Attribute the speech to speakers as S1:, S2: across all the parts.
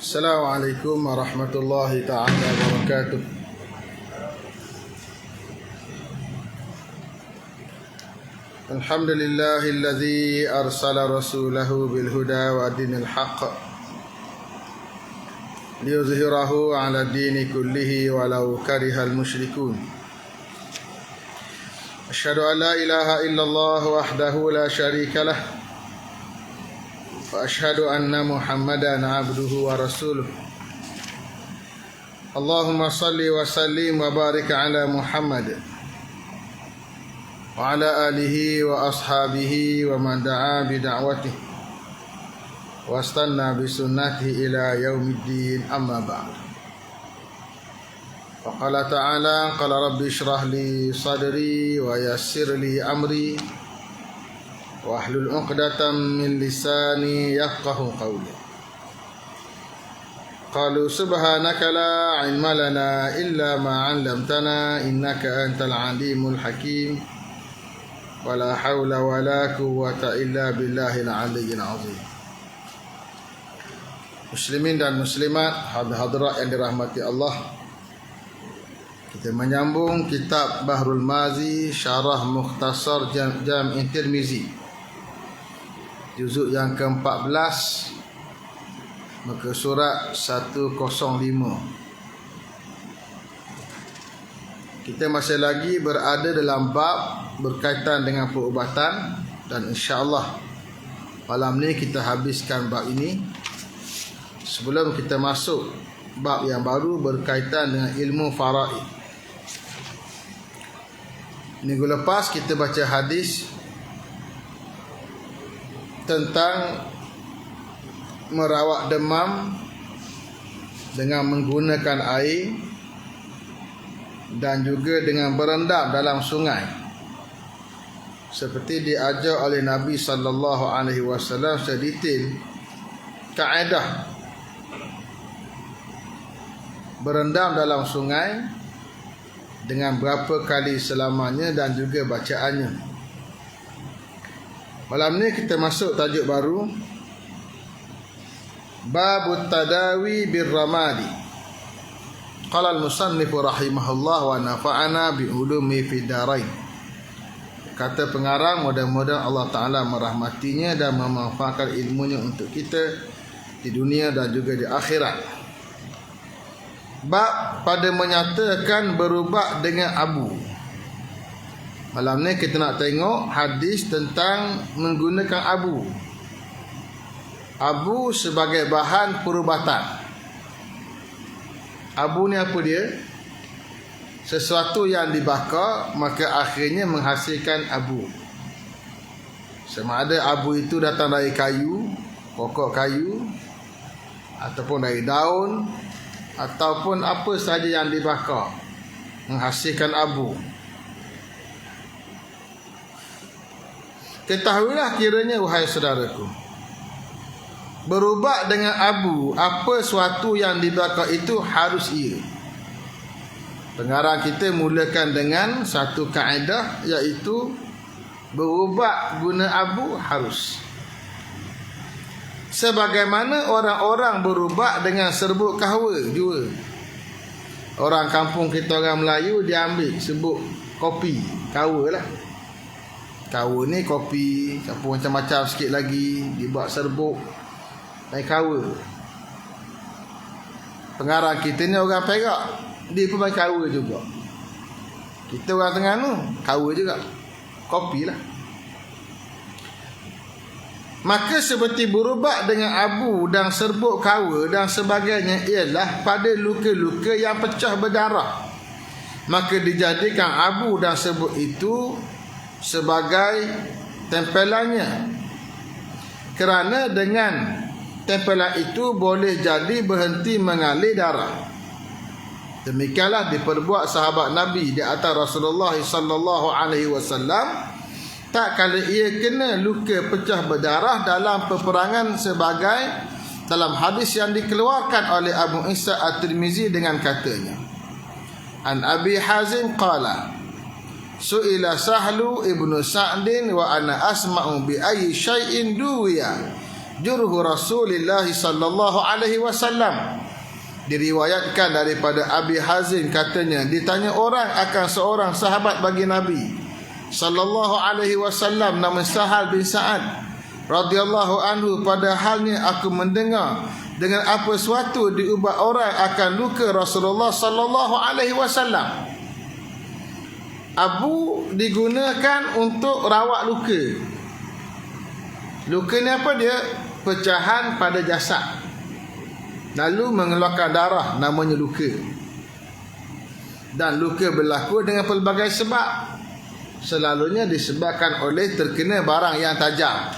S1: Assalamualaikum warahmatullahi ta'ala wabarakatuh. Alhamdulillahilladzi arsala rasulahu bilhuda wa dinil haqq liyuzhirahu ala dini kullihi walau karihal musyrikun. Asyhadu an la ilaha illallah wahdahu la syarika lah wa asyhadu anna Muhammadan abduhu wa rasuluh. Allahumma salli wa sallim wa barik ala Muhammad wa ala alihi wa ashabihi wa man da'a bi da'watihi wa istanna bi sunnatihi ila yaumiddin, amma ba'd. Wa qala ta'ala, qala rabbi shrah li sadri wa yassir li amri wahlul 'uqdatam min lisani yafqahu qawli. Qalu subhanaka la 'ilma lana illa ma 'allamtana innaka antal 'alimul hakim. Wala haula wala quwwata illa billahil 'aliyyil 'azim. Muslimin dan muslimat, hadirat yang dirahmati Allah, kita menyambung kitab Bahrul Mazi, Syarah Mukhtasar Jami' Tirmizi, juzuk yang ke-14, muka surat 105. Kita masih lagi berada dalam bab berkaitan dengan perubatan, dan insya-Allah malam ni kita habiskan bab ini sebelum kita masuk bab yang baru berkaitan dengan ilmu faraid. Minggu lepas kita baca hadis tentang merawat demam dengan menggunakan air dan juga dengan berendam dalam sungai, seperti diajar oleh Nabi sallallahu alaihi wasallam sedetail kaedah berendam dalam sungai dengan berapa kali selamanya dan juga bacaannya. Malam ni kita masuk tajuk baru, Babut Tadawi bir-Ramadi. Qala al-musannif rahimahullah wa nafa'ana bi ulumi fid darain. Kata pengarang, mudah-mudahan Allah Ta'ala merahmatinya dan memanfaatkan ilmunya untuk kita di dunia dan juga di akhirat. Bab pada menyatakan berubat dengan abu. Malam ni kita nak tengok hadis tentang menggunakan abu. Abu sebagai bahan perubatan. Abu ni apa dia? Sesuatu yang dibakar maka akhirnya menghasilkan abu. Sama ada abu itu datang dari kayu, pokok kayu, ataupun dari daun, ataupun apa sahaja yang dibakar menghasilkan abu. Ketahuilah kiranya, wahai saudaraku, berubat dengan abu, apa suatu yang dibakar itu harus ia. Pengarang kita mulakan dengan satu kaedah, iaitu berubat guna abu harus. Sebagaimana orang-orang berubat dengan serbuk kahwa jua. Orang kampung kita, orang Melayu, dia ambil serbuk kopi, kahwa lah. Kahwa ni kopi, campur macam-macam sikit lagi, dibuat serbuk dan kahwa. Pengarang kita ni orang Perak, dia pun main kahwa juga. Kita orang Terengganu, kahwa juga, kopi lah. Maka seperti berubat dengan abu dan serbuk kahwa dan sebagainya ialah pada luka-luka yang pecah berdarah, maka dijadikan abu dan serbuk itu sebagai tempelannya, kerana dengan tempelan itu boleh jadi berhenti mengalir darah. Demikianlah diperbuat sahabat Nabi di atas Rasulullah sallallahu alaihi wasallam, tak kala ia kena luka pecah berdarah dalam peperangan, sebagai dalam hadis yang dikeluarkan oleh Abu Isa At-Tirmizi dengan katanya, An Abi Hazim qala, Su'ila Sahlu ibnu Sa'din wa ana asma'u bi ayyi syai'in duwiya jurhu Rasulullah sallallahu alaihi wasallam. Diriwayatkan daripada Abi Hazim katanya, ditanya orang akan seorang sahabat bagi Nabi sallallahu alaihi wasallam nama Sahal bin Sa'ad radhiyallahu anhu, padahalnya aku mendengar dengan apa suatu diubat orang akan luka Rasulullah sallallahu alaihi wasallam. Abu digunakan untuk rawat luka. Luka ni apa dia? Pecahan pada jasad, lalu mengeluarkan darah, namanya luka. Dan luka berlaku dengan pelbagai sebab. Selalunya disebabkan oleh terkena barang yang tajam,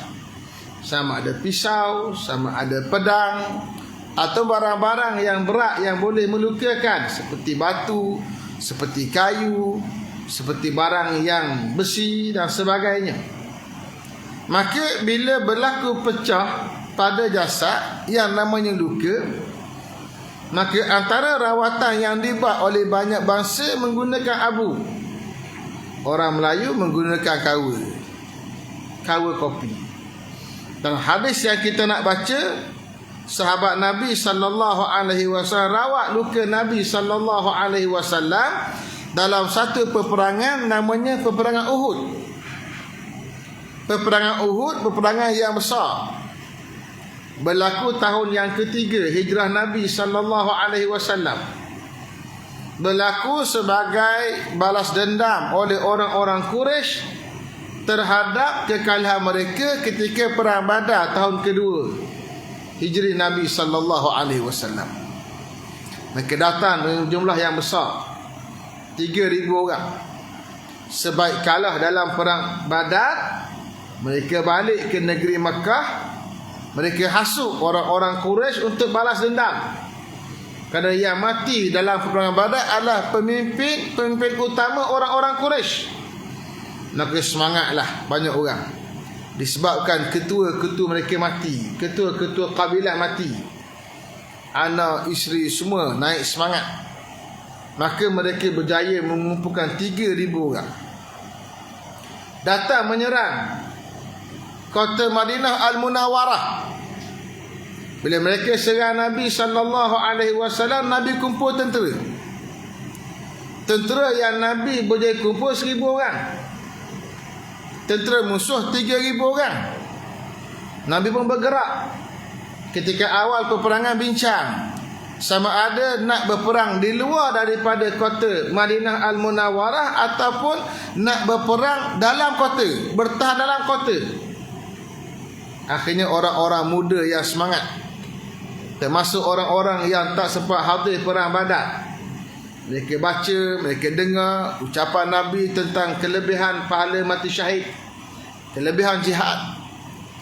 S1: sama ada pisau, sama ada pedang, atau barang-barang yang berat yang boleh melukakan, seperti batu, seperti kayu, seperti barang yang besi dan sebagainya. Maka bila berlaku pecah pada jasad yang namanya luka, maka antara rawatan yang dibuat oleh banyak bangsa menggunakan abu. Orang Melayu menggunakan kawa kopi. Dan hadis yang kita nak baca, sahabat Nabi sallallahu alaihi wasallam rawat luka Nabi sallallahu alaihi wasallam dalam satu peperangan namanya peperangan Uhud. Peperangan Uhud, peperangan yang besar, berlaku tahun yang ketiga hijrah Nabi sallallahu alaihi wasallam. Berlaku sebagai balas dendam oleh orang-orang Quraisy terhadap kekalahan mereka ketika perang Badar tahun kedua hijri Nabi sallallahu alaihi wasallam. Mereka datang dengan jumlah yang besar, 3,000 orang. Sebaik kalah dalam perang Badar, mereka balik ke negeri Makkah. Mereka hasut orang-orang Quraisy untuk balas dendam, kerana yang mati dalam peperangan Badar adalah pemimpin utama orang-orang Quraisy. Maka semangatlah banyak orang, disebabkan ketua-ketua mereka mati, ketua-ketua kabilah mati, anak, isteri semua naik semangat. Maka mereka berjaya mengumpulkan 3,000 orang, datang menyerang kota Madinah Al-Munawwarah. Bila mereka serang Nabi sallallahu alaihi wasallam, Nabi kumpul tentera. Tentera yang Nabi boleh kumpul 1,000 orang. Tentera musuh 3,000 orang. Nabi pun bergerak. Ketika awal peperangan bincang sama ada nak berperang di luar daripada kota Madinah Al-Munawwarah ataupun nak berperang dalam kota, bertahan dalam kota. Akhirnya orang-orang muda yang semangat, termasuk orang-orang yang tak sempat hadir perang Badar, mereka baca, mereka dengar ucapan Nabi tentang kelebihan pahala mati syahid, kelebihan jihad.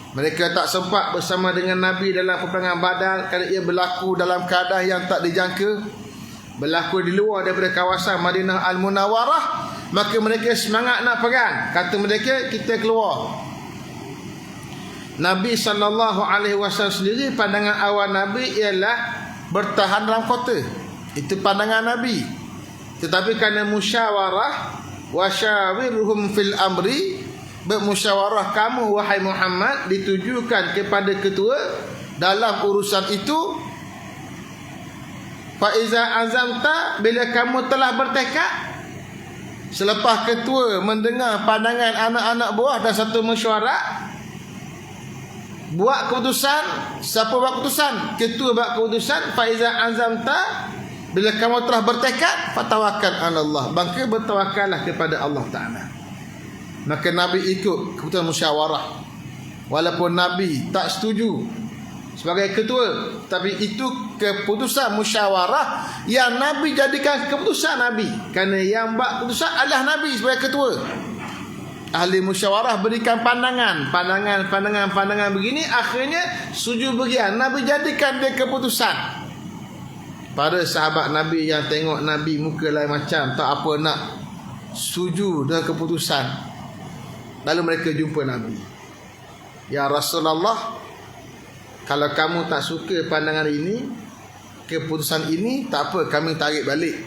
S1: Mereka tak sempat bersama dengan Nabi dalam peperangan Badar kerana ia berlaku dalam keadaan yang tak dijangka, berlaku di luar daripada kawasan Madinah Al-Munawwarah. Maka mereka semangat nak perang. Kata mereka, kita keluar. Nabi sallallahu alaihi wasallam sendiri, pandangan awal Nabi ialah bertahan dalam kota. Itu pandangan Nabi. Tetapi kerana musyawarah, wasyawirhum fil amri, bermusyawarah kamu wahai Muhammad ditujukan kepada ketua dalam urusan itu. Fa iza azamta, bila kamu telah bertekad. Selepas ketua mendengar pandangan anak-anak buah dan satu mesyuarat, buat keputusan. Siapa buat keputusan? Ketua buat keputusan. Faiza azamta, bila kamu telah bertekad, fatawakkal 'ala Allah, maka bertawakallah kepada Allah Taala. Maka Nabi ikut keputusan musyawarah, walaupun Nabi tak setuju sebagai ketua, tapi itu keputusan musyawarah yang Nabi jadikan keputusan Nabi, kerana yang buat keputusan adalah Nabi sebagai ketua. Ahli musyawarah berikan pandangan begini, akhirnya setuju bagian. Nabi jadikan dia keputusan. Para sahabat Nabi yang tengok Nabi muka lain macam, tak apa nak setuju dengan keputusan, lalu mereka jumpa Nabi. Ya Rasulullah, kalau kamu tak suka pandangan ini, keputusan ini, tak apa, kami tarik balik.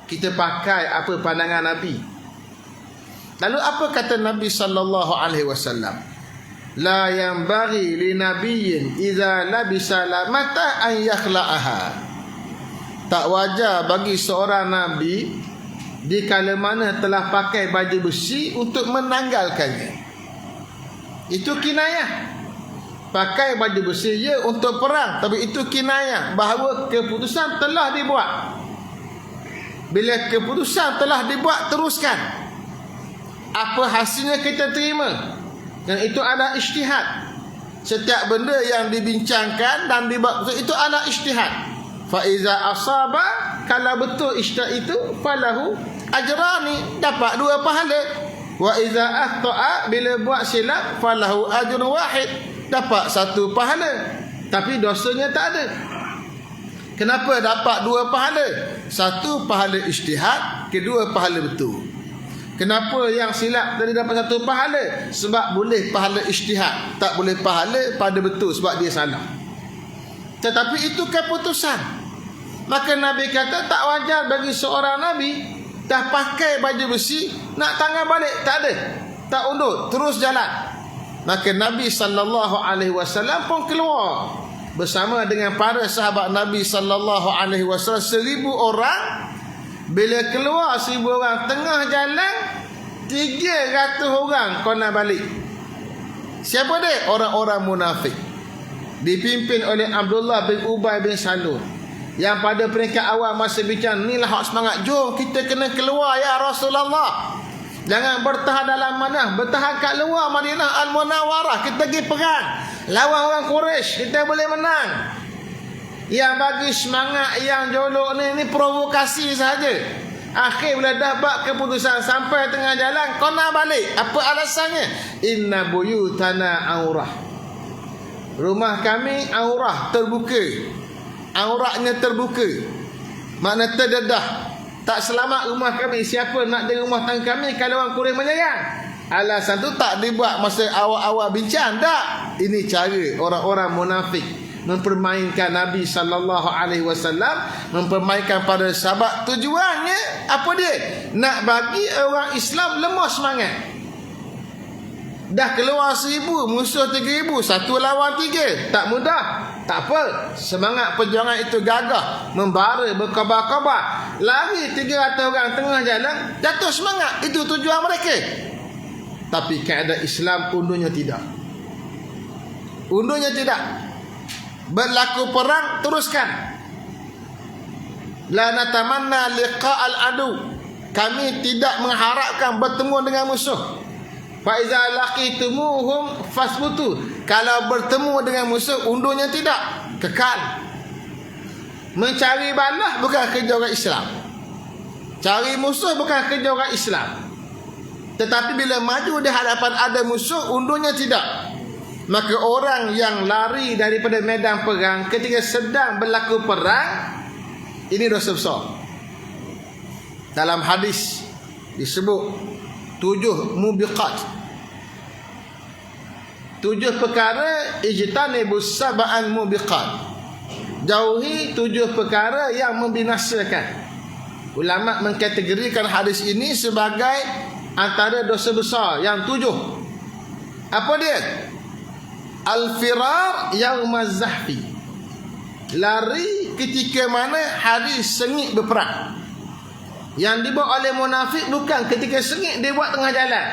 S1: Kita pakai apa pandangan Nabi. Lalu apa kata Nabi sallallahu alaihi wasallam? la yanbaghi li nabiyyin idza labisa lamata an yakhla'aha. Tak wajar bagi seorang nabi di kala mana telah pakai baju besi untuk menanggalkannya. Itu kinayah. Pakai baju besi ya untuk perang, tapi itu kinayah bahawa keputusan telah dibuat. Bila keputusan telah dibuat, teruskan. Apa hasilnya kita terima. Dan itu adalah ijtihad. Setiap benda yang dibincangkan dan dibuat itu adalah ijtihad. Fa iza asaba, kalau betul ijtihad itu, falahu ajrani, dapat 2 pahala. Wa iza akhta'a, bila buat silap, falahu ajrun wahid, dapat 1 pahala. Tapi dosanya tak ada. Kenapa dapat 2 pahala? 1 pahala ijtihad, kedua pahala betul. Kenapa yang silap tadi dapat 1 pahala? Sebab boleh pahala ijtihad, tak boleh pahala pada betul sebab dia salah. Tetapi itu keputusan. Maka Nabi kata tak wajar bagi seorang Nabi dah pakai baju besi nak tangan balik, tak ada, tak undur, terus jalan. Maka Nabi SAW pun keluar bersama dengan para sahabat Nabi SAW 1000 orang. Bila keluar 1000 orang tengah jalan, 300 orang kena balik. Siapa dia? Orang-orang munafik, dipimpin oleh Abdullah bin Ubay bin Salul, yang pada peringkat awal masa bincang, inilah hak semangat, jom kita kena keluar ya Rasulullah. Jangan bertahan dalam Madinah, bertahan kat luar Madinah Al-Munawwarah, kita pergi perang lawan orang Quraisy, kita boleh menang. Yang bagi semangat yang jolok ni provokasi saja. Akhir bila dapat keputusan sampai tengah jalan, kau nak balik. Apa alasannya? Inna buyutana aurah, rumah kami aurah, terbuka. Auratnya terbuka, makna terdedah. Tak selamat rumah kami. Siapa nak dengar rumah tangga kami kalau orang Quraisy menyerang? Alasan tu tak dibuat masa awal-awal bincang. Tak. Ini cara orang-orang munafik mempermainkan Nabi SAW, mempermainkan para sahabat. Tujuannya apa dia? Nak bagi orang Islam lemah semangat. Dah keluar 1000, musuh 3000, 1 lawan 3. Tak mudah. Tak apa, semangat perjuangan itu gagah, membara, berkabar-kabar. Lari 300 orang tengah jalan, jatuh semangat. Itu tujuan mereka. Tapi kaedah Islam undurnya tidak. Undurnya tidak. Berlaku perang, teruskan. La natamanna liqa'al adu. Kami tidak mengharapkan bertemu dengan musuh. Fa iza laqitumuhum fasbutu. Kalau bertemu dengan musuh, undurnya tidak, kekal. Mencari balah bukan kerja orang Islam. Cari musuh bukan kerja orang Islam. Tetapi bila maju di hadapan ada musuh, undurnya tidak. Maka orang yang lari daripada medan perang ketika sedang berlaku perang, ini dosa besar. Dalam hadis disebut 7 mubiqat, 7 perkara, ijtanibus sab'an mubiqat, jauhi 7 perkara yang membinasakan. Ulama mengkategorikan hadis ini sebagai antara dosa besar yang 7. Apa dia? Al-firar yaumaz zahfi, lari ketika mana hari sengit berperang. Yang dibuat oleh munafik bukan ketika sengit, dia buat tengah jalan.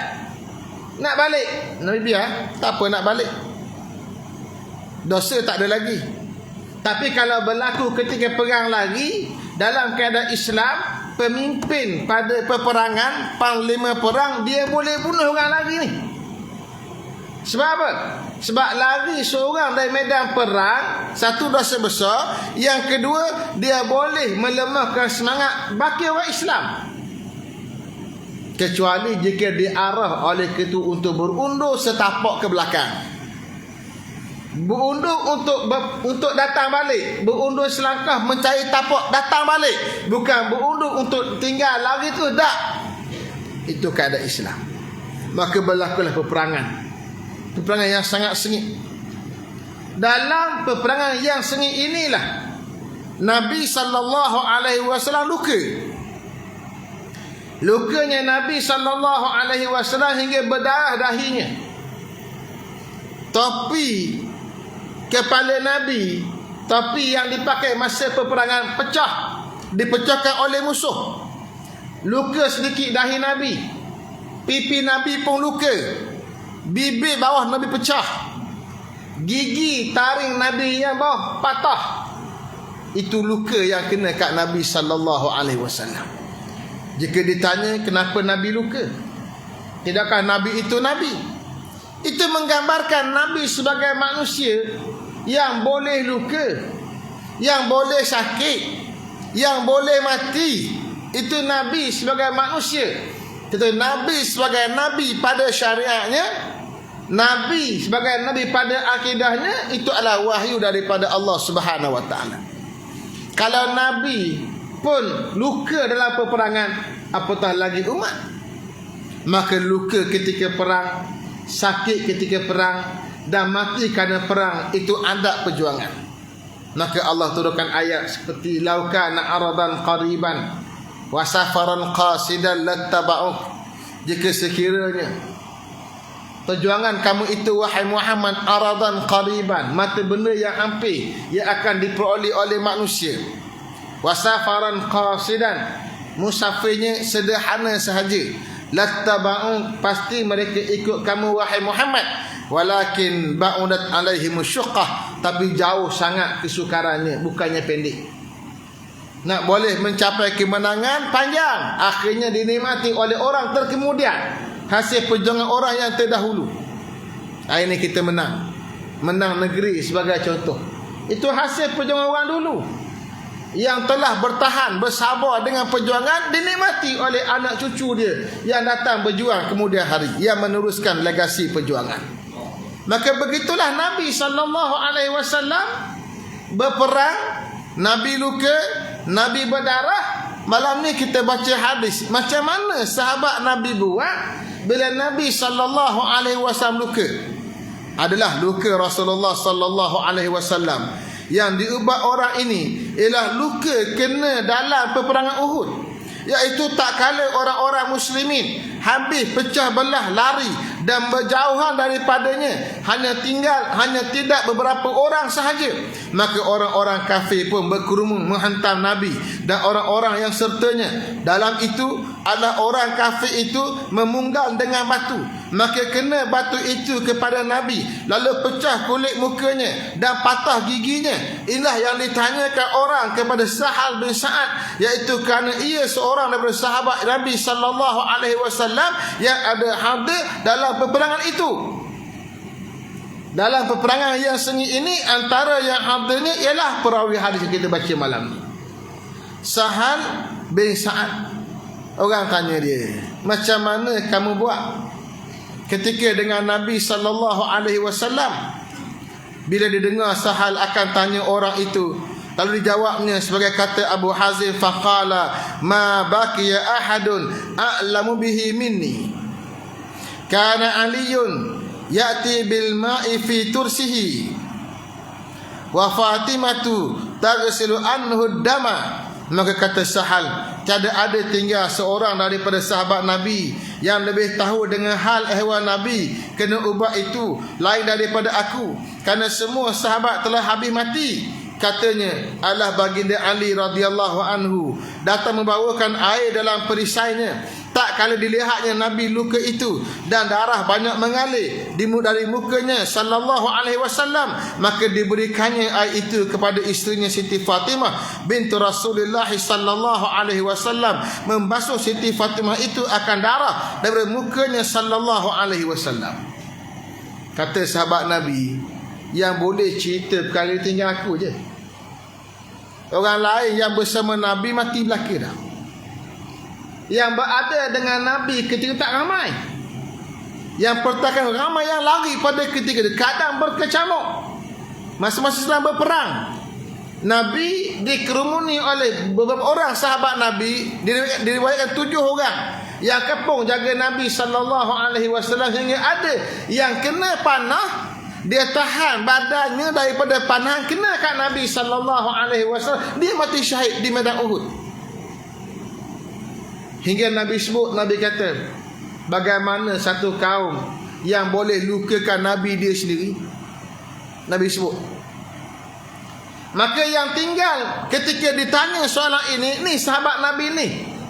S1: Nak balik, Nabi biar, tak apa nak balik, dosa tak ada lagi. Tapi kalau berlaku ketika perang lagi, dalam keadaan Islam, pemimpin pada peperangan, panglima perang, dia boleh bunuh orang lagi ni. Sebab apa? Sebab lari seorang dari medan perang, satu dosa besar. Yang kedua, dia boleh melemahkan semangat baki orang Islam. Kecuali jika diarah oleh ketua untuk berundur setapak ke belakang. Berundur untuk datang balik. Berundur selangkah mencari tapak datang balik. Bukan berundur untuk tinggal lari tu, tak. Itu keadaan Islam. Maka berlakulah peperangan. Peperangan yang sangat sengit. Dalam peperangan yang sengit inilah Nabi SAW luka. Lukanya Nabi SAW hingga berdarah dahinya. topi kepala Nabi, topi yang dipakai masa peperangan pecah, dipecahkan oleh musuh. Luka sedikit dahi Nabi, pipi Nabi pun luka, bibir bawah Nabi pecah, gigi taring Nabi yang bawah patah. Itu luka yang kena kat Nabi sallallahu alaihi wasallam. Jika ditanya kenapa Nabi luka, tidakkah Nabi itu Nabi? Itu menggambarkan Nabi sebagai manusia yang boleh luka, yang boleh sakit, yang boleh mati. Itu Nabi sebagai manusia. Tetapi Nabi sebagai Nabi pada syariatnya, Nabi sebagai Nabi pada akidahnya, itu adalah wahyu daripada Allah Subhanahu Wa Taala. Kalau Nabi pun luka dalam peperangan, apatah lagi umat. Maka luka ketika perang, sakit ketika perang, dan mati kerana perang, itu adab perjuangan. Maka Allah turunkan ayat seperti laukana aradan qariban wa safaran qasidan lattaba'uk. Jika sekiranya perjuangan kamu itu wahai Muhammad aradan qariban, mata benda yang hampir yang akan diperoleh oleh manusia, wa safaran qasidan, musafirnya sederhana sahaja, lattaba'uk, pasti mereka ikut kamu wahai Muhammad. Walakin ba'udat alaihim syuqqah, tapi jauh sangat kesukarannya, bukannya pendek. Nak boleh mencapai kemenangan panjang, akhirnya dinikmati oleh orang terkemudian, hasil perjuangan orang yang terdahulu. Hari ini kita menang negeri sebagai contoh. Itu hasil perjuangan orang dulu yang telah bertahan, bersabar dengan perjuangan, dinikmati oleh anak cucu dia yang datang berjuang kemudian hari, yang meneruskan legasi perjuangan. Maka begitulah Nabi sallallahu alaihi wasallam berperang, Nabi luka, Nabi berdarah. Malam ni kita baca hadis macam mana sahabat Nabi buat bila Nabi sallallahu alaihi wasallam luka. Adalah luka Rasulullah sallallahu alaihi wasallam yang diubat orang ini ialah luka kena dalam peperangan Uhud, iaitu tak kala orang-orang muslimin habis pecah belah, lari dan berjauhan daripadanya, hanya tidak beberapa orang sahaja. Maka orang-orang kafir pun berkerumun menghantam Nabi dan orang-orang yang sertanya. Dalam itu adalah orang kafir itu memunggal dengan batu. Maka kena batu itu kepada Nabi, lalu pecah kulit mukanya dan patah giginya. Inilah yang ditanyakan orang kepada Sahal bin Sa'ad, iaitu kerana ia seorang daripada sahabat Nabi sallallahu alaihi wasallam yang ada hadir dalam peperangan itu. Dalam peperangan yang sengit ini, antara yang hadirnya ialah perawi hadis yang kita baca malam ni, Sahal bin Sa'ad. Orang tanya dia, macam mana kamu buat ketika dengan Nabi sallallahu alaihi wasallam? Bila didengar Sahal akan tanya orang itu, lalu dijawabnya sebagai kata Abu Hazim, faqala ma baqiya ahadun a'lamu bihi minni, kana aliyun ya'ti bil ma'i fi tursihi wa Fatimatu taghsilu anhu dama. Maka kata Sahal, tiada ada tinggal seorang daripada sahabat Nabi yang lebih tahu dengan hal ehwal Nabi kena ubat itu lain daripada aku, kerana semua sahabat telah habis mati. Katanya adalah baginda Ali radhiyallahu anhu datang membawakan air dalam perisainya. Tak kala dilihatnya Nabi luka itu dan darah banyak mengalir dari mukanya sallallahu alaihi wasallam, maka diberikannya air itu kepada isterinya Siti Fatimah bintu Rasulullah sallallahu alaihi wasallam, membasuh Siti Fatimah itu akan darah dari mukanya sallallahu alaihi wasallam. Kata sahabat Nabi, yang boleh cerita perkara tinggal aku je. Orang lain yang bersama Nabi mati belaka dah. Yang berada dengan Nabi ketika tak ramai. Yang pertakan ramai yang lari pada ketika itu, kadang berkecamuk. Masa-masa sedang berperang, Nabi dikerumuni oleh beberapa orang sahabat Nabi, diriwayatkan 7 orang yang kepung jaga Nabi sallallahu alaihi wasallam, hingga ada yang kena panah, dia tahan badannya daripada panah kena kat Nabi sallallahu alaihi wasallam, dia mati syahid di medan Uhud. Hingga Nabi sebut, Nabi kata, bagaimana satu kaum yang boleh lukakan Nabi dia sendiri? Nabi sebut. Maka yang tinggal ketika ditanya soalan ini, ni sahabat Nabi ni,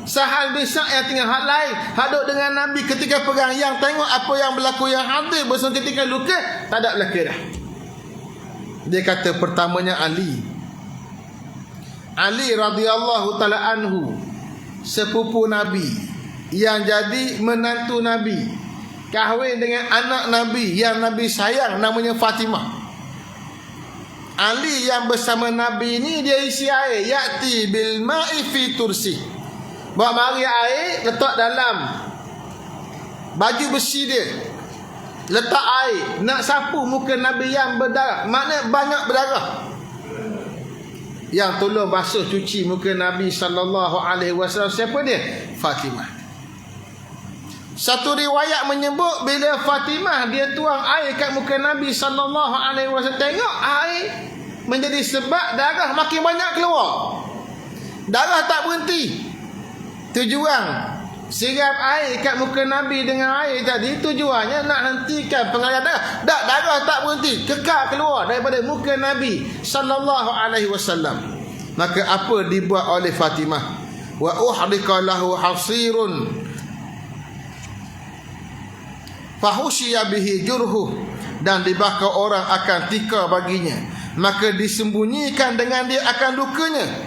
S1: Sahal bin Sa'd yang tinggal hak lain, hadut dengan Nabi ketika perang, yang tengok apa yang berlaku, yang hadir bersama ketika luka, tak ada belaka dah. Dia kata pertamanya Ali radhiyallahu ta'ala anhu, sepupu Nabi, yang jadi menantu Nabi, kahwin dengan anak Nabi yang Nabi sayang, namanya Fatimah. Ali yang bersama Nabi ni, dia isi air, ya'ti bil ma'i fi tursi, bawa mari air, letak dalam baju besi dia, letak air, nak sapu muka Nabi yang berdarah, maknanya banyak berdarah. Yang tolong basuh cuci muka Nabi sallallahu alaihi wasallam siapa dia? Fatimah. Satu riwayat menyebut bila Fatimah dia tuang air kat muka Nabi sallallahu alaihi wasallam, tengok air menjadi sebab darah makin banyak keluar. Darah tak berhenti. Tujuan siram air kat muka Nabi dengan air tadi, tujuannya nak hentikan pengaliran darah. Darah tak berhenti, kekal keluar daripada muka Nabi sallallahu alaihi wasallam. Maka apa dibuat oleh Fatimah? Wa uhdika lahu hasirun fahushiya bihi jurhu, dan dibakar orang akan tika baginya, maka disembunyikan dengan dia akan lukanya.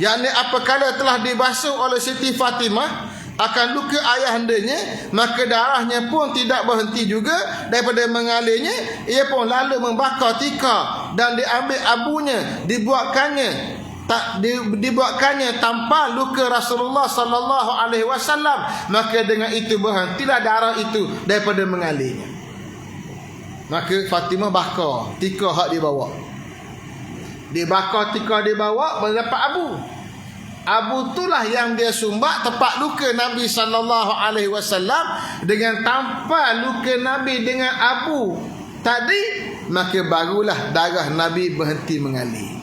S1: Yakni apabila telah dibasuh oleh Siti Fatimah akan luka ayahandanya, maka darahnya pun tidak berhenti juga daripada mengalirnya. Ia pun lalu membakar tika dan diambil abunya, dibuatkannya tanpa luka Rasulullah sallallahu alaihi wasallam, maka dengan itu berhentilah darah itu daripada mengalirnya. Maka Fatimah bakar tika hak dibawa. Dia bakar tika dibawa, mendapat abu. Abu itulah yang dia sumbat tempat luka Nabi sallallahu alaihi wasallam. Dengan tanpa luka Nabi dengan abu tadi, maka barulah darah Nabi berhenti mengalir.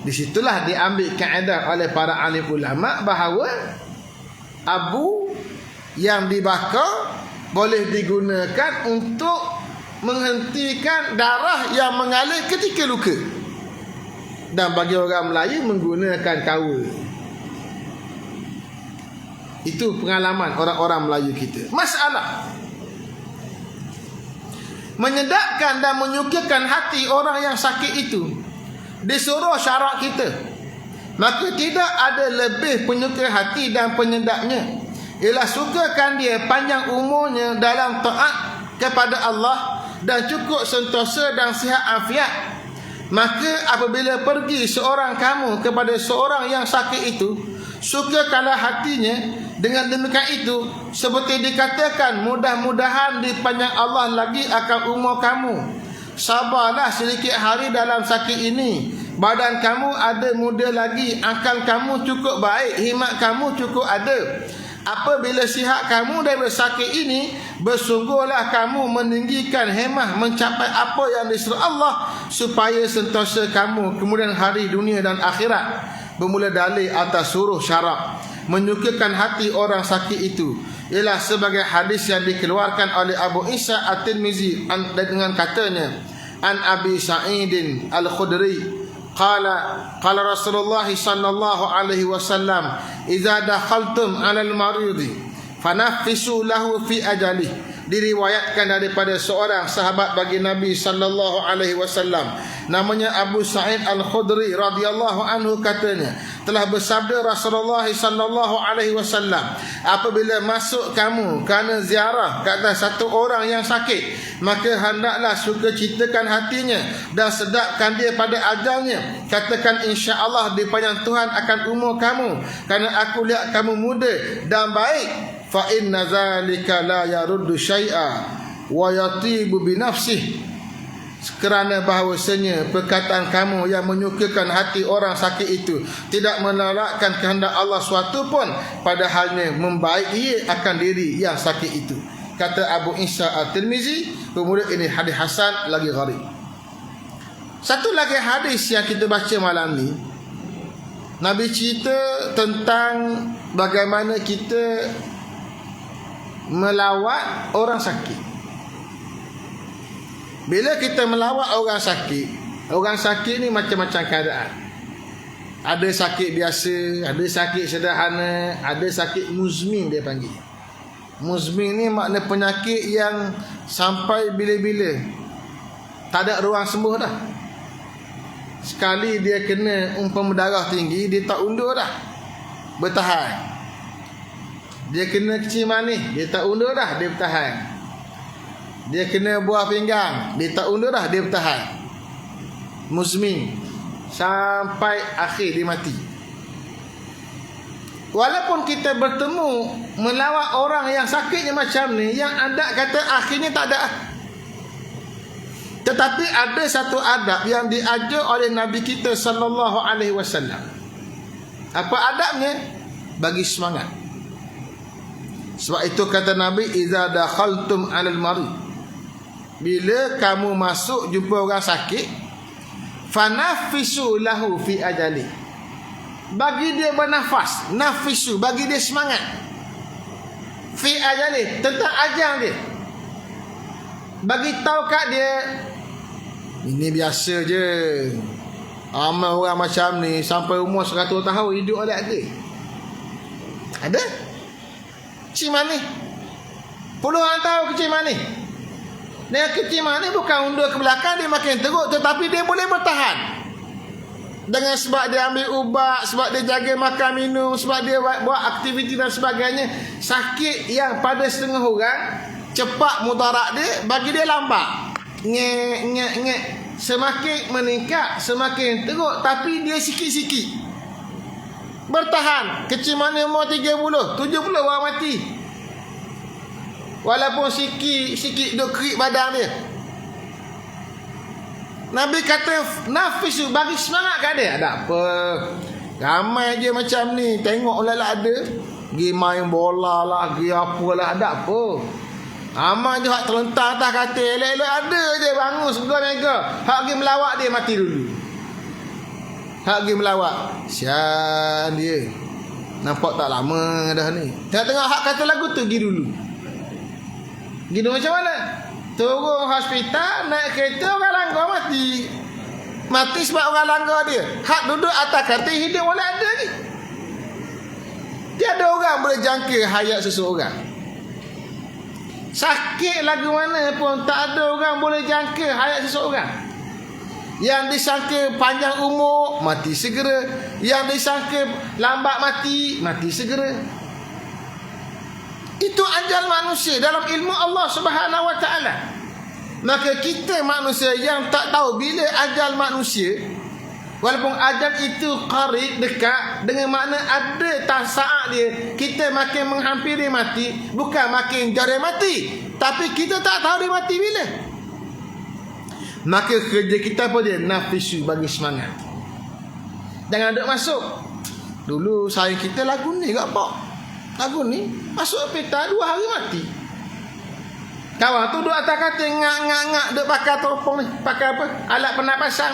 S1: Di situlah diambil kaedah oleh para alim ulama bahawa abu yang dibakar boleh digunakan untuk menghentikan darah yang mengalir ketika luka. Dan bagi orang Melayu menggunakan kawa. Itu pengalaman orang-orang Melayu kita. Masalah menyedapkan dan menyukakan hati orang yang sakit itu disuruh syarak kita, maka tidak ada lebih penyuka hati dan penyedapnya. Ialah sukakan dia panjang umurnya dalam taat kepada Allah dan cukup sentosa dan sihat afiat. Maka apabila pergi seorang kamu kepada seorang yang sakit itu, sukakanlah hatinya. Dengan demikian itu, seperti dikatakan, mudah-mudahan dipanjang Allah lagi akan umur kamu. Sabarlah sedikit hari dalam sakit ini. Badan kamu ada muda lagi, akal kamu cukup baik, hikmat kamu cukup ada. Apabila sihat kamu dari sakit ini, bersungguhlah kamu meninggikan hemah mencapai apa yang disuruh Allah, supaya sentosa kamu kemudian hari dunia dan akhirat. Bermula dalil atas suruh syarak menyukakan hati orang sakit itu ialah sebagai hadis yang dikeluarkan oleh Abu Isa At-Tirmizi dengan katanya, an Abi Sa'idin Al-Khudri qala Rasulullah sallallahu alaihi wasallam, idza dakhaltum 'alal maridi fanaffisu lahu fi ajalihi. Diriwayatkan daripada seorang sahabat bagi Nabi sallallahu alaihi wasallam, namanya Abu Sa'id Al-Khudri radhiyallahu anhu, katanya telah bersabda Rasulullah sallallahu alaihi wasallam, apabila masuk kamu kerana ziarah ke atas satu orang yang sakit, maka hendaklah sukacitakan hatinya dan sedapkan dia pada ajalnya. Katakan, insya-Allah dipanjang Tuhan akan umur kamu, kerana aku lihat kamu muda dan baik. Fa inna zalika la yaruddu syai'a wa yatibu bi nafsihi. Kerana bahawasanya perkataan kamu yang menyukakan hati orang sakit itu tidak menolakkan kehendak Allah suatu pun, padahalnya membaik ia akan diri yang sakit itu. Kata Abu Isa At-Tirmizi, kemudian ini hadis hasan lagi gharib. Satu lagi hadis yang kita baca malam ni, Nabi cerita tentang bagaimana kita melawat orang sakit. Bila kita melawat orang sakit ni macam-macam keadaan. Ada sakit biasa, ada sakit sederhana, ada sakit muzmin dia panggil. Muzmin ni makna penyakit yang sampai bila-bila, tak ada ruang sembuh dah. Sekali dia kena umpama darah tinggi, dia tak undur dah, bertahan. Dia kena kecil manis, dia tak undur dah, dia bertahan. Dia kena buah pinggang, dia tak undur dah, dia bertahan. Muzmin sampai akhir dia mati. Walaupun kita bertemu melawat orang yang sakitnya macam ni, yang adab kata akhirnya tak ada. Tetapi ada satu adab yang diajar oleh Nabi kita sallallahu alaihi wasallam. Apa adabnya? Bagi semangat. Sebab itu kata Nabi, iza dakhaltum 'alal marid, bila kamu masuk jumpa orang sakit, fanafisu lahu fi ajali, bagi dia bernafas, nafisu, bagi dia semangat, fi ajali, tentang ajal dia. Bagi tahu kat dia, ini biasa je, ramai orang macam ni sampai umur 100 tahun hidup oleh ada. Ada kecil manis, puluhan tahun kecil manis. Dia kecil manis bukan undur ke belakang, dia makin teruk, tetapi dia boleh bertahan. Dengan sebab dia ambil ubat, sebab dia jaga makan minum, sebab dia buat aktiviti dan sebagainya. Sakit yang pada setengah orang cepat mudarat dia, bagi dia lambat. Ngek. Semakin meningkat, semakin teruk, tapi dia sikit-sikit bertahan. Kecil mana umur 30, 70 orang mati. Walaupun sikit duk kerik badan dia. Nabi kata nafisu, bagi semangat kat dia. Ada apa? Ramai je macam ni, tengoklah lah ada. Pergi main bola lah, pergi apalah, ada apa? Ramai je hak terlentang atas katil, elok-elok ada je bangun segala mega. Hak pergi melawat dia mati dulu. Hak pergi melawat, sian dia. Nampak tak lama dah ni. Tengok hak kata lagu tu, pergi dulu. Pergi dulu macam mana? Turun hospital, naik kereta, orang langgar mati. Mati sebab orang langgar dia. Hak duduk atas katil hidup boleh ada ni. Tiada orang boleh jangka hayat seseorang. Sakit lagu mana pun tak ada orang boleh jangka hayat seseorang. Yang disangka panjang umur, mati segera. Yang disangka lambat mati, mati segera. Itu ajal manusia dalam ilmu Allah Subhanahu wa taala. Maka kita manusia yang tak tahu bila ajal manusia, walaupun ajal itu qarib, dekat, dengan makna ada saat dia kita makin menghampiri mati, bukan makin jauh dari mati, tapi kita tak tahu dia mati bila. Maka kerja kita apa dia? Nafisu, bagi semangat. Jangan duk masuk. Dulu sayang kita lagu ni kat pak. Lagu ni masuk peta 2 hari mati. Kawan tu duduk atas katil ngak duk pakai teropong ni, pakai apa? Alat pernafasan.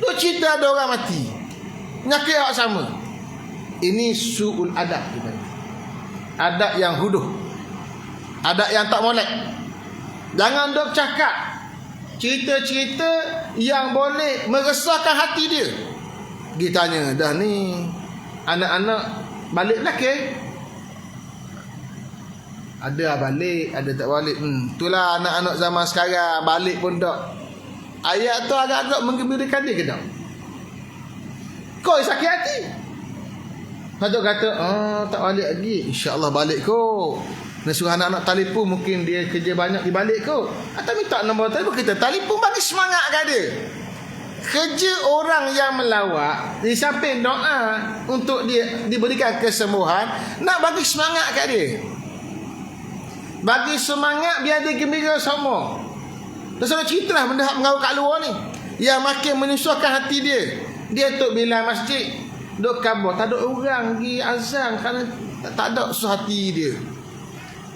S1: Duk cerita ada orang mati. Penyakit awak sama. Ini su'ul adab. Adab yang huduh. Adab yang tak molek. Jangan duk cakap cerita-cerita yang boleh meresahkan hati dia. Pergi tanya, dah ni anak-anak balik lah ke? Ada balik, ada tak balik. Itulah anak-anak zaman sekarang, balik pun tak. Ayat tu agak-agak menggembirakan dia ke tak? Kau sakit hati. Satu kata, tak balik lagi. InsyaAllah balik kau. Nak suruh anak-anak telefon, mungkin dia kerja banyak, dia balik kau. Atau minta nombor telefon, kita telefon, bagi semangat kat dia. Kerja orang yang melawat, di samping doa untuk dia diberikan kesembuhan, nak bagi semangat kat dia. Bagi semangat biar dia gembira semua. Dan saya ceritalah benda yang mengaut kat luar ni, yang makin menyusahkan hati dia. Dia tok bilang masjid, duk kabur, tak ada orang pergi azan kerana tak ada susah hati dia.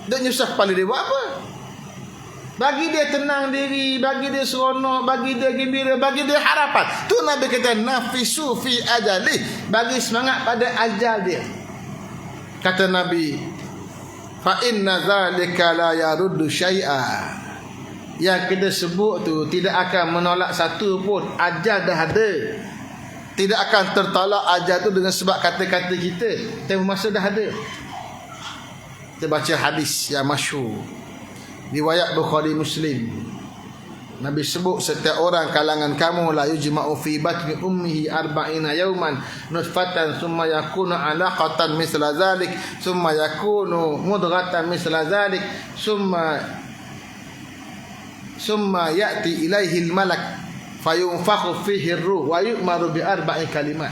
S1: Duk nyusah kepala dia, buat apa? Bagi dia tenang diri, bagi dia seronok, bagi dia gembira, bagi dia harapan. Tu Nabi kata nafisu fi ajali, bagi semangat pada ajal dia. Kata Nabi, fa inna zalika la yaruddu syai'a. Yang kita sebut tu tidak akan menolak satu pun. Ajal dah ada, tidak akan tertolak ajal tu dengan sebab kata-kata kita. Tempoh masa dah ada. Kita baca hadis yang masyhur riwayat Bukhari Muslim. Nabi sebut setiap orang kalangan kamu la yujma'u fi batni ummihi 40 yawman nutfatan thumma yakunu 'alaqatan misla zalik thumma yakunu mudghatan misla zalik summa ya'ti ilaihi al-malak fayunfakhu fihi ar-ruh wa yu'maru bi 4 kalimat.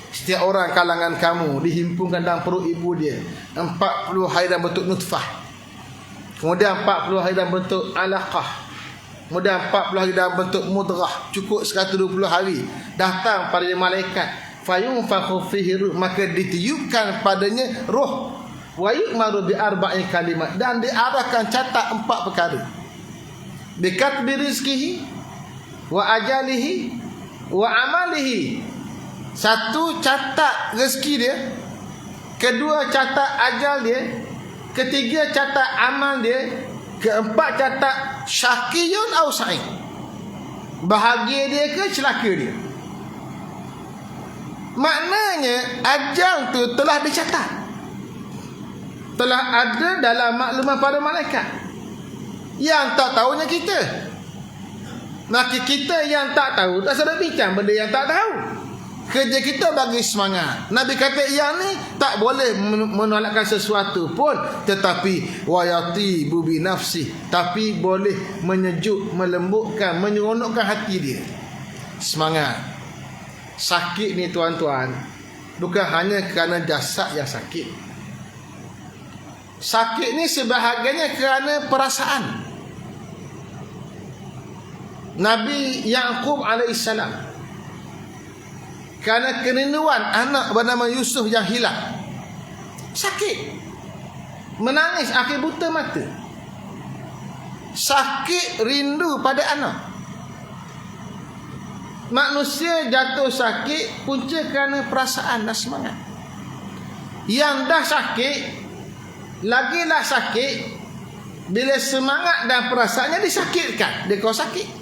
S1: Setiap orang kalangan kamu dihimpunkan dalam perut ibu dia 40 hari dalam bentuk nutfah, kemudian 40 hari dalam bentuk alaqah, kemudian 40 hari dalam bentuk mudrah, cukup 120 hari datang pada malaikat, fayunfakhu fihi ruh, maka ditiupkan padanya roh, wa yu'maru bi 4 kalimat, dan diarahkan catat 4 perkara. Bikatbi rizkihi wa ajalihi wa amalihi. Satu, catat rezeki dia. Kedua, catat ajal dia. Ketiga, catat amal dia. Keempat, catat syakiyun au sa'id, bahagia dia ke celaka dia. Maknanya ajal tu telah dicatat, telah ada dalam maklumat para malaikat. Yang tak tahunya kita. Maka kita yang tak tahu tak sedar bincang benda yang tak tahu. Kerja kita bagi semangat. Nabi kata yang ni tak boleh menolakkan sesuatu pun, tetapi wayati bubi nafsi, tapi boleh menyejuk, melembutkan, menyeronokkan hati dia. Semangat. Sakit ni tuan-tuan bukan hanya kerana jasad yang sakit. Sakit ni sebahagiannya kerana perasaan. Nabi Yaqub alaihissalam, kerana kerinduan anak bernama Yusuf yang hilang, sakit, menangis akhir buta mata. Sakit rindu pada anak. Manusia jatuh sakit punca kerana perasaan dan semangat. Yang dah sakit, lagilah sakit bila semangat dan perasaannya disakitkan, dia kau sakit.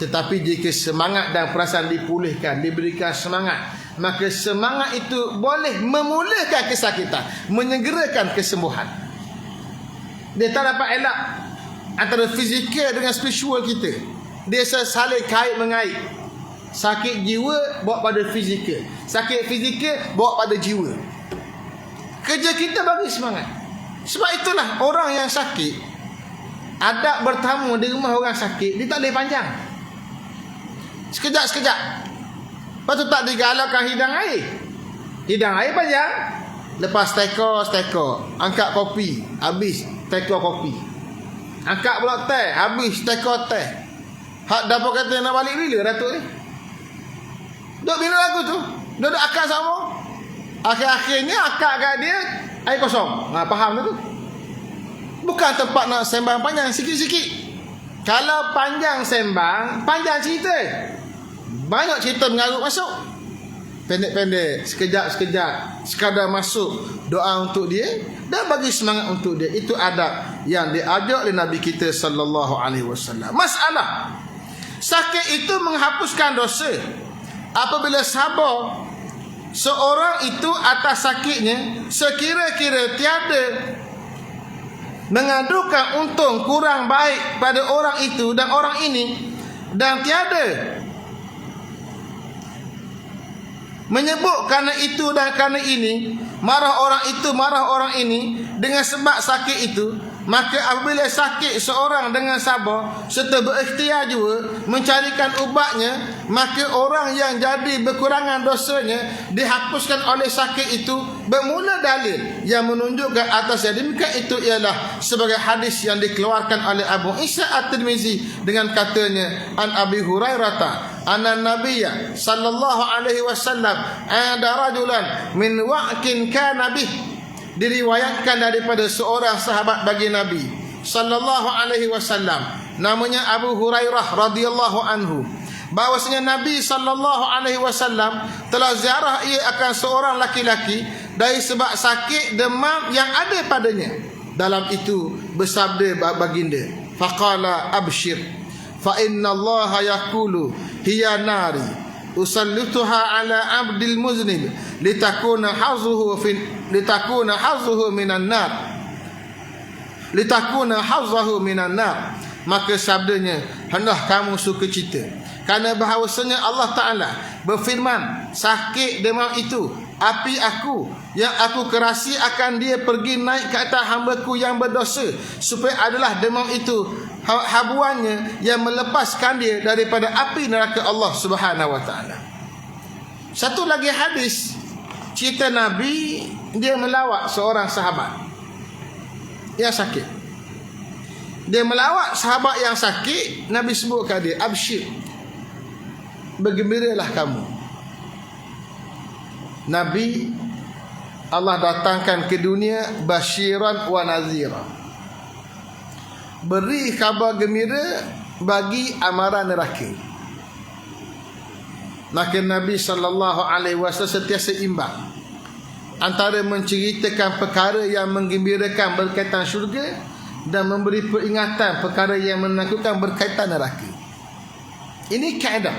S1: Tetapi jika semangat dan perasaan dipulihkan, diberikan semangat, maka semangat itu boleh memulihkan kesakitan, menyegerakan kesembuhan. Dia tak dapat elak antara fizikal dengan spiritual kita. Dia saling kait mengait. Sakit jiwa bawa pada fizikal, sakit fizikal bawa pada jiwa. Kerja kita bagi semangat. Sebab itulah orang yang sakit, adab bertamu di rumah orang sakit, dia tak boleh panjang. Sekejap-sekejap. Lepas tu tak digalakkan hidang air. Hidang air panjang. Lepas teko. Angkat kopi, habis teko kopi. Angkat pula teh, habis teko teh. Hak dapur kata nak balik bila Datuk ni? Duk bila lagu tu? Duk akak sama. Akhir-akhirnya akak kat dia air kosong. Faham tu? Bukan tempat nak sembang panjang, sikit-sikit. Kalau panjang sembang, panjang cerita, banyak cerita mengarut masuk. Pendek-pendek, sekejap-sekejap, sekadar masuk doa untuk dia dan bagi semangat untuk dia. Itu adab yang diajar oleh Nabi kita sallallahu alaihi wasallam. Masalah sakit itu menghapuskan dosa. Apabila sabar seorang itu atas sakitnya, sekira-kira tiada mengadukan untung kurang baik pada orang itu dan orang ini, dan tiada menyebut kerana itu dan kerana ini, marah orang itu, marah orang ini dengan sebab sakit itu, maka apabila sakit seorang dengan sabar serta berikhtiar juga mencarikan ubatnya, maka orang yang jadi berkurangan dosanya dihapuskan oleh sakit itu. Bermula dalil yang menunjukkan atas demikian itu ialah sebagai hadis yang dikeluarkan oleh Abu Isa At-Tirmizi dengan katanya, an Abi Hurairah anna Nabiyya sallallahu alaihi wasallam ada rajulan min wa'kin kana bih, diriwayatkan daripada seorang sahabat bagi Nabi sallallahu alaihi wasallam, namanya Abu Hurairah radhiyallahu anhu, bahwasanya Nabi sallallahu alaihi wasallam telah ziarah ia akan seorang laki-laki dari sebab sakit demam yang ada padanya. Dalam itu bersabda baginda, faqala abshir fa inna Allah yaqulu hiya nari usallituha ala abdil muznib litakuna hazzuhu minan nar litakuna hazzahu minan nar. Maka sabdanya, hendak kamu sukacita kerana bahawasanya Allah Ta'ala berfirman, sakit demam itu api aku yang aku kerasi akan dia pergi naik ke atas hamba-Ku yang berdosa, supaya adalah demam itu habuannya yang melepaskan dia daripada api neraka Allah Subhanahu Wa Ta'ala. Satu lagi hadis, cerita Nabi, dia melawat seorang sahabat yang sakit. Dia melawat sahabat yang sakit, Nabi sebutkan dia, absyir, bergembiralah kamu. Nabi Allah datangkan ke dunia basyiran wa nazira, beri khabar gembira bagi amaran neraka. Maka Nabi SAW sentiasa imbang antara menceritakan perkara yang menggembirakan berkaitan syurga dan memberi peringatan perkara yang menakutkan berkaitan neraka. Ini kaedah.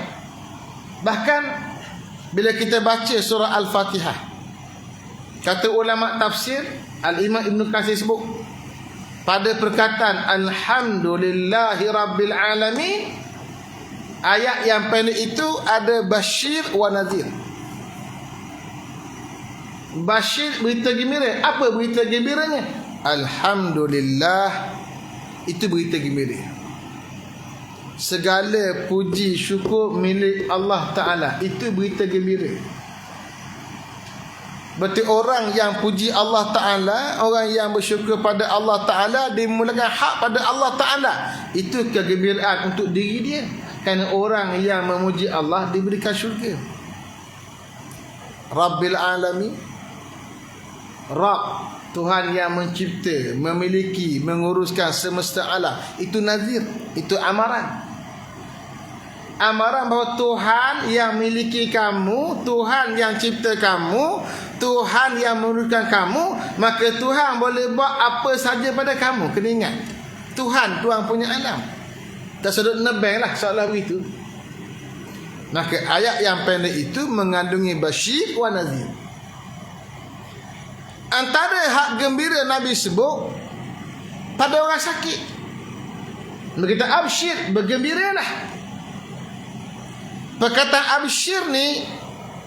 S1: Bahkan bila kita baca surah Al-Fatihah, kata ulama tafsir, Al-Imam Ibn Katsir sebut, pada perkataan Alhamdulillahi Rabbil Alamin, ayat yang pendek itu ada basyir wa nazir. Basyir, berita gembira. Apa berita gembiranya? Alhamdulillah, itu berita gembira. Segala puji syukur milik Allah Ta'ala, itu berita gembira. Berarti orang yang puji Allah Ta'ala, orang yang bersyukur pada Allah Ta'ala, dimulakan hak pada Allah Ta'ala, itu kegembiraan untuk diri dia. Kerana orang yang memuji Allah diberikan syurga. Rabbil Alamin, Rabb, Tuhan yang mencipta, memiliki, menguruskan semesta alam, itu nazir, itu amaran. Amaran bahawa Tuhan yang miliki kamu, Tuhan yang cipta kamu, Tuhan yang menguruskan kamu, maka Tuhan boleh buat apa saja pada kamu. Kena ingat, Tuhan punya alam. Tak sedut nebeng lah seolah begitu. Maka ayat yang pendek itu mengandungi basyir wa nazir. Antara hak gembira Nabi sebut pada orang sakit, berkata absyir, bergembiralah. Perkataan absyir ni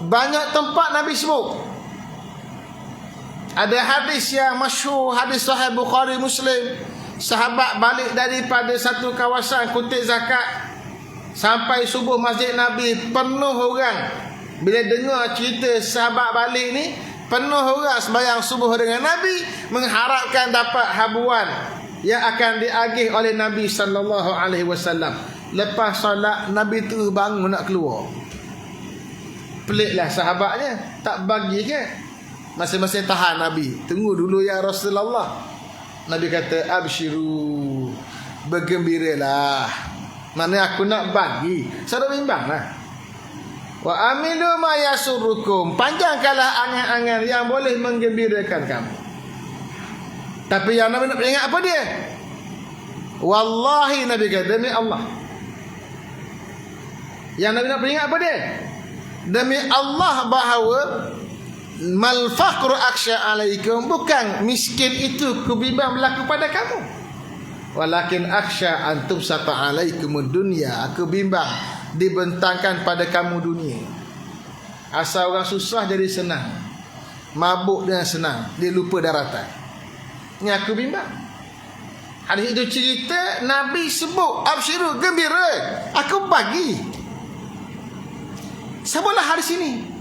S1: banyak tempat Nabi sebut. Ada hadis yang masyhur, hadis Sahih Bukhari Muslim, sahabat balik daripada satu kawasan kutip zakat, sampai subuh masjid Nabi penuh orang. Bila dengar cerita sahabat balik ni, penuh orang sembahyang subuh dengan Nabi, mengharapkan dapat habuan yang akan diagih oleh Nabi SAW. Lepas solat, Nabi tu bangun nak keluar. Peliklah sahabatnya, tak bagi ke? Masing-masing tahan Nabi. Tunggu dulu ya Rasulullah. Nabi kata, absyiru, bergembiralah. Mana aku nak bagi. Saya bimbang lah. Wa amilu ma yasurrukum, panjangkanlah angan-angan yang boleh menggembirakan kamu. Tapi yang Nabi nak peringat apa dia? Wallahi, Nabi kata, demi Allah. Yang Nabi nak peringat apa dia? Demi Allah bahawa mal faqru aksya alaikum, bukan miskin itu kubimbang berlaku pada kamu, walakin aksya antum sata alaikumud dunya, aku bimbang dibentangkan pada kamu dunia. Asal orang susah jadi senang, mabuk dengan senang, dia lupa daratan. Ini aku bimbang. Hadis itu cerita Nabi sebut absyiru, gembira, aku bagi. Sabalah hadis ini.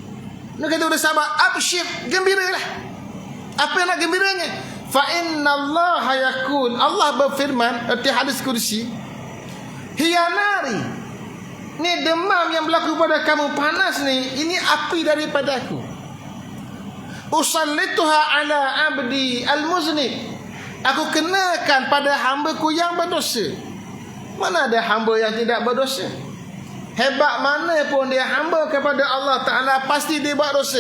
S1: Nak kata oleh sahabat, absyir, gembiralah. Apa yang nak gembiranya? Fa innallaha yaqul, Allah berfirman di hadis kursi, hiya nari, ni demam yang berlaku pada kamu, panas ni, ini api daripada aku. Usallituha ala abdi al-muznib, aku kenakan pada hamba-Ku yang berdosa. Mana ada hamba yang tidak berdosa? Hebat mana pun dia hamba kepada Allah Ta'ala, pasti dia buat dosa.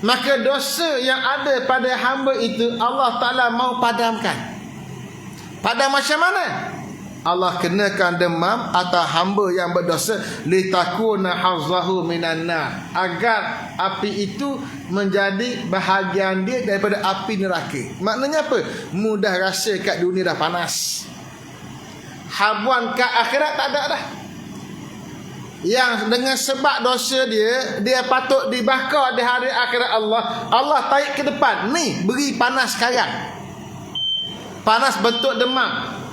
S1: maka dosa yang ada pada hamba itu Allah Ta'ala mau padamkan. Padam macam mana? Allah kenakan demam atas hamba yang berdosa, litakuna hazzahu minan nar, agar api itu menjadi bahagian dia daripada api neraka. Maknanya apa? Mudah rasa kat dunia dah panas, habuan kat akhirat tak ada dah. Yang dengan sebab dosa dia patut dibakar di hari akhirat Allah tarik ke depan, ni beri panas sekarang, panas bentuk demam.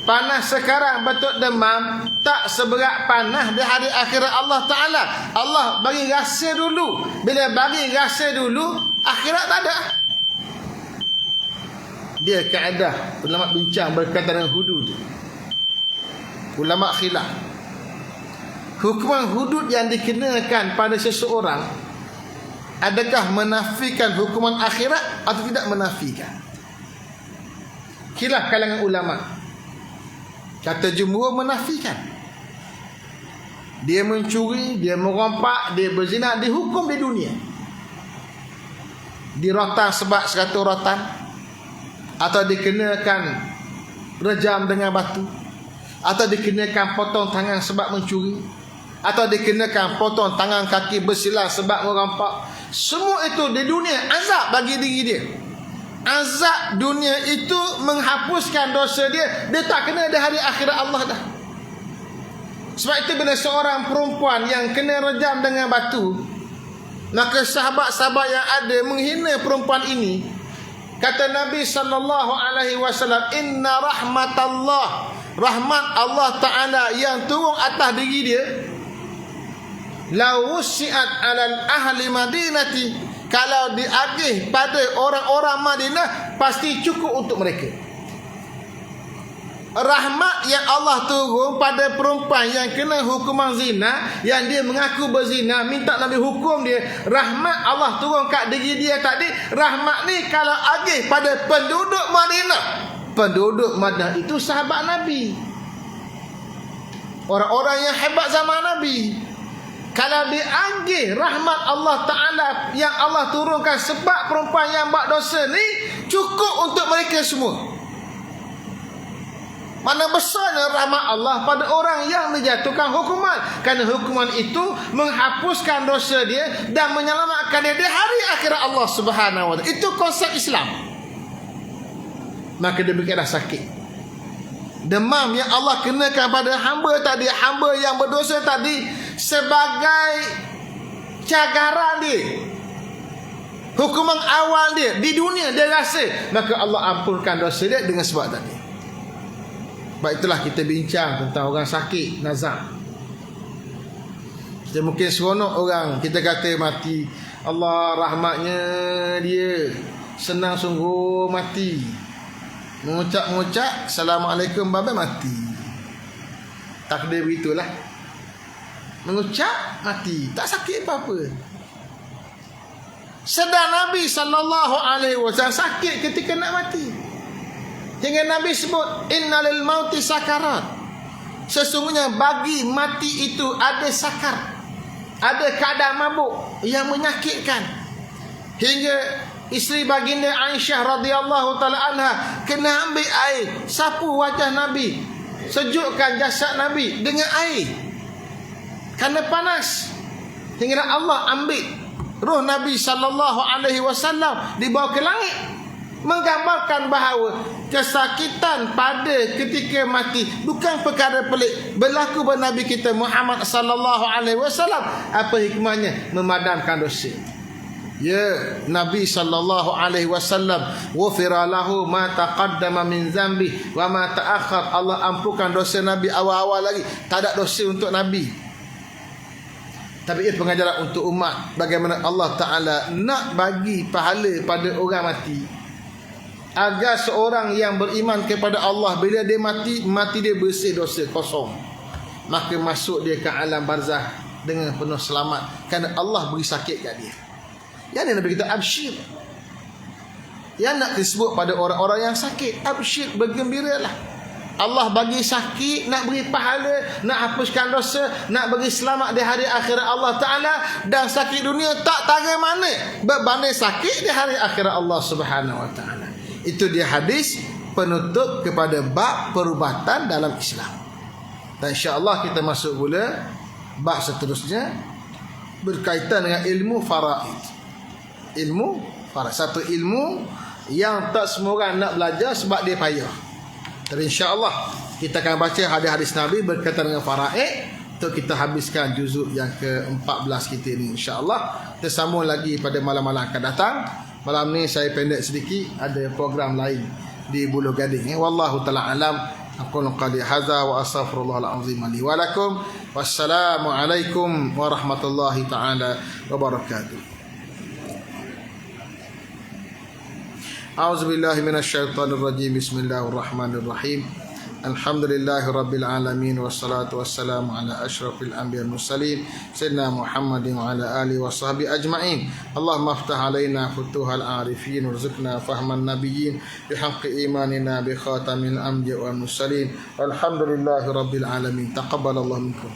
S1: Panas sekarang bentuk demam, tak seberat panas di hari akhirat Allah Ta'ala. Allah bagi rasa dulu. Bila bagi rasa dulu, akhirat tak ada. Dia kaedah ulama bincang berkaitan dengan hudud. Ulama khilaf, hukuman hudud yang dikenakan pada seseorang, adakah menafikan hukuman akhirat atau tidak menafikan? Khilaf kalangan ulama. Kata jumhur menafikan. Dia mencuri, dia merompak, dia berzina, dihukum di dunia. Dirotan sebab 100 rotan, atau dikenakan rejam dengan batu, atau dikenakan potong tangan sebab mencuri, atau dikenakan potong tangan kaki bersilang sebab merompak. Semua itu di dunia azab bagi diri dia. Azab dunia itu menghapuskan dosa dia. Dia tak kena di hari akhirat Allah dah. Sebab itu bila seorang perempuan yang kena rejam dengan batu, maka sahabat-sahabat yang ada menghina perempuan ini. Kata Nabi SAW, inna rahmatallah, rahmat Allah Ta'ala yang turun atas diri dia, la wusi'at alal ahli madinati, kalau diagih pada orang-orang Madinah, pasti cukup untuk mereka. Rahmat yang Allah turun pada perempuan yang kena hukuman zina, yang dia mengaku berzina, minta Nabi hukum dia. Rahmat Allah turun kat diri dia tadi. Rahmat ni kalau agih pada penduduk Madinah. Penduduk Madinah itu sahabat Nabi, orang-orang yang hebat zaman Nabi. Kalau diagih rahmat Allah Ta'ala yang Allah turunkan sebab perempuan yang buat dosa ni, cukup untuk mereka semua. Mana besarnya rahmat Allah pada orang yang dijatuhkan hukuman. Kerana hukuman itu menghapuskan dosa dia dan menyelamatkan dia di hari akhirat Allah Subhanahu wa Ta'ala. Itu konsep Islam. Maka dia berkata sakit. Demam yang Allah kenakan pada hamba tadi, hamba yang berdosa tadi, sebagai cagaran dia, hukuman awal dia di dunia, dia rasa, maka Allah ampunkan dosa dia dengan sebab tadi. Baik, itulah kita bincang tentang orang sakit nazam. Kita mungkin seronok orang kita kata mati, Allah rahmatnya dia senang sungguh mati, mengucap-ngucap Assalamualaikum babai mati. Takdir begitulah. Mengucap mati, tak sakit apa-apa. Sedang Nabi SAW sakit ketika nak mati. Hingga Nabi sebut innalil mauti sakarat, sesungguhnya bagi mati itu ada sakar, ada keadaan mabuk yang menyakitkan. Hingga isteri baginda Aisyah radhiyallahu taala anha kena ambil air, sapu wajah Nabi, sejukkan jasad Nabi dengan air kerana panas. Hingga Allah ambil roh Nabi SAW dibawa ke langit, menggambarkan bahawa kesakitan pada ketika mati bukan perkara pelik, berlaku pada Nabi kita Muhammad SAW. Apa hikmahnya? Memadamkan dosa. Ya, Nabi SAW ghufira lahu ma taqaddama min zambi wa ma ta'akhkhar. Allah ampunkan dosa Nabi awal-awal lagi, tak ada dosa untuk Nabi. Tapi ia pengajaran untuk umat, bagaimana Allah Ta'ala nak bagi pahala pada orang mati, agar seorang yang beriman kepada Allah, bila dia mati dia bersih dosa, kosong, maka masuk dia ke alam barzah dengan penuh selamat, kerana Allah beri sakit kat dia. Yang ni Nabi kita absyir, yang nak disebut pada orang-orang yang sakit, absyir, bergembiralah. Allah bagi sakit, nak beri pahala, nak hapuskan dosa, nak bagi selamat di hari akhirat Allah Ta'ala. Dan sakit dunia tak tara mana berbanding sakit di hari akhirat Allah Subhanahu Wa Ta'ala. Itu dia hadis penutup kepada bab perubatan dalam Islam. Dan insya-Allah kita masuk pula bab seterusnya berkaitan dengan ilmu faraid. Ilmu faraid, satu ilmu yang tak semua orang nak belajar sebab dia payah. Tapi insya-Allah kita akan baca hadis-hadis Nabi berkaitan dengan faraid untuk kita habiskan juzuk yang ke-14 kita ini insya-Allah. Kita sambung lagi pada malam-malam akan datang. Malam ni saya pendek sedikit, ada program lain di Buluh Gading. Wallahu taala alam. Aqulu qali hadza wa astaghfirullahal azim li wa lakum. Wassalamu alaikum warahmatullahi taala wabarakatuh. A'udzubillahi minasyaitonir rajim. Bismillahirrahmanirrahim. Alhamdulillahi rabbil alamin wassalatu wassalamu ala asyrafil anbiya'i mursalin sayyidina Muhammadin wa ala alihi washabbihi ajma'in. Allahumma aftah alaina futuhal arifin warzuqna fahman nabiyyin bihaqqi imanina bi khatamil anbiya'i wal mursalin. Alhamdulillahi rabbil alamin. Taqabbalallahu minkum.